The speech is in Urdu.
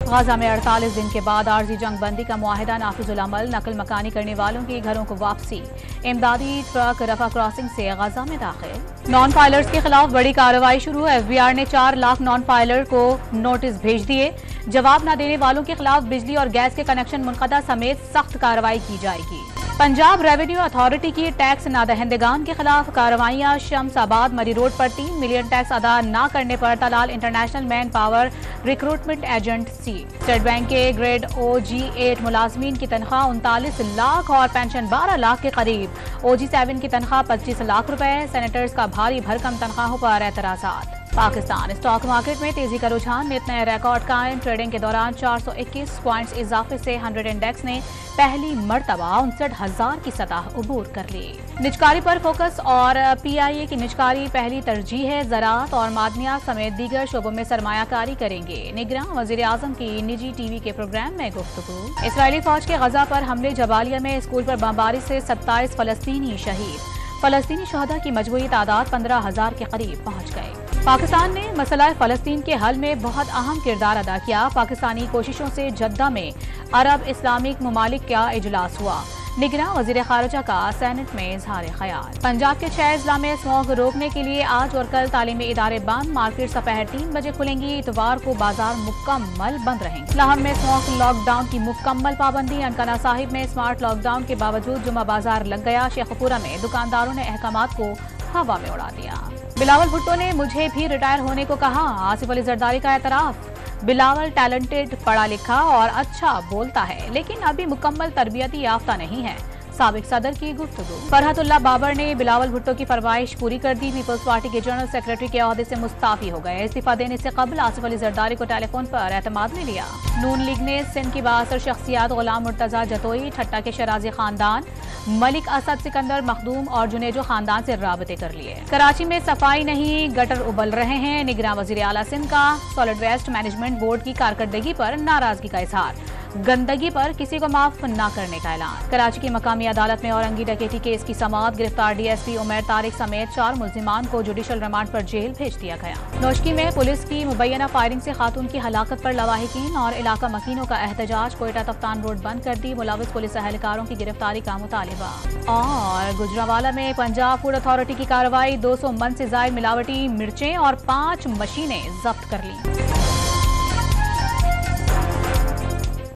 غزہ میں 48 دن کے بعد عارضی جنگ بندی کا معاہدہ نافذ العمل، نقل مکانی کرنے والوں کی گھروں کو واپسی، امدادی ٹرک رفح کراسنگ سے غزہ میں داخل۔ نان فائلرز کے خلاف بڑی کارروائی شروع، ایف بی آر نے 4 لاکھ نان فائلر کو نوٹس بھیج دیے، جواب نہ دینے والوں کے خلاف بجلی اور گیس کے کنیکشن منقطع سمیت سخت کارروائی کی جائے گی۔ پنجاب ریونیو اتھارٹی کی ٹیکس نادہندگان کے خلاف کارروائیاں، شمس آباد مری روڈ پر 3 ملین ٹیکس ادا نہ کرنے پر Talal international man power recruitment agent سی۔ اسٹیٹ بینک کے گریڈ او جی 8 ملازمین کی تنخواہ 39 لاکھ اور پینشن 12 لاکھ کے قریب، او جی 7 کی تنخواہ 25 لاکھ روپے، سینیٹرز کا بھاری بھرکم تنخواہوں پر اعتراضات۔ پاکستان اسٹاک مارکیٹ میں تیزی کا رجحان، نت نئے ریکارڈ قائم، ٹریڈنگ کے دوران 421 پوائنٹس اضافے سے 100 انڈیکس نے پہلی مرتبہ 59,000 کی سطح عبور کر لی۔ نجکاری پر فوکس اور پی آئی اے کی نجکاری پہلی ترجیح ہے، زراعت اور معدنیات سمیت دیگر شعبوں میں سرمایہ کاری کریں گے، نگراں وزیر اعظم کی نجی ٹی وی کے پروگرام میں گفتگو۔ اسرائیلی فوج کے غزہ پر حملے، جبالیہ میں اسکول پر بمباری سے 27 فلسطینی شہید، فلسطینی شہداء کی مجموعی تعداد 15,000 کے قریب پہنچ گئی۔ پاکستان نے مسئلہ فلسطین کے حل میں بہت اہم کردار ادا کیا، پاکستانی کوششوں سے جدہ میں عرب اسلامک ممالک کا اجلاس ہوا، نگراں وزیر خارجہ کا سینٹ میں اظہار خیال۔ پنجاب کے 6 اضلاع میں اسموگ روکنے کے لیے آج اور کل تعلیمی ادارے بند، مارکیٹ دوپہر 3 بجے کھلیں گی، اتوار کو بازار مکمل بند رہیں گے۔ لاہور میں اسموگ لاک ڈاؤن کی مکمل پابندی، انکانہ صاحب میں اسمارٹ لاک ڈاؤن کے باوجود جمعہ بازار لگ گیا، شیخوپورہ میں دکانداروں نے احکامات کو ہوا میں اڑا دیا۔ بلاول بھٹو نے مجھے بھی ریٹائر ہونے کو کہا، آصف علی زرداری کا اعتراف۔ بلاول ٹیلنٹڈ، پڑھا لکھا اور اچھا بولتا ہے لیکن ابھی مکمل تربیتی یافتہ نہیں ہے، سابق صدر کی گفتگو۔ فرحت اللہ بابر نے بلاول بھٹو کی فرمائش پوری کر دی، پیپلز پارٹی کے جنرل سیکریٹری کے عہدے سے مستعفی ہو گئے، استعفیٰ دینے سے قبل آصف علی زرداری کو ٹیلی فون پر اعتماد میں لیا۔ نون لیگ نے سندھ کی بااثر شخصیات غلام مرتضیٰ جتوئی، ٹھٹا کے شرازی خاندان، ملک اسد سکندر مخدوم اور جنیجو خاندان سے رابطے کر لیے۔ کراچی میں صفائی نہیں، گٹر ابل رہے ہیں، نگراں وزیر اعلیٰ سندھ کا سالڈ ویسٹ مینجمنٹ بورڈ کی کارکردگی پر ناراضگی کا اظہار، گندگی پر کسی کو معاف نہ کرنے کا اعلان۔ کراچی کی مقامی عدالت میں اورنگی ڈکیتی کیس کی سماعت، گرفتار D S P Umair Tariq سمیت 4 ملزمان کو جوڈیشل ریمانڈ پر جیل بھیج دیا گیا۔ نوشکی میں پولیس کی مبینہ فائرنگ سے خاتون کی ہلاکت پر لواحقین اور علاقہ مکینوں کا احتجاج، کوئٹہ تفتان روڈ بند کر دی، ملوث پولیس اہلکاروں کی گرفتاری کا مطالبہ۔ اور گوجرانوالہ میں پنجاب فوڈ اتھارٹی کی کارروائی، 200 من سے زائد ملاوٹی مرچیں اور 5 مشینیں ضبط کر لیں۔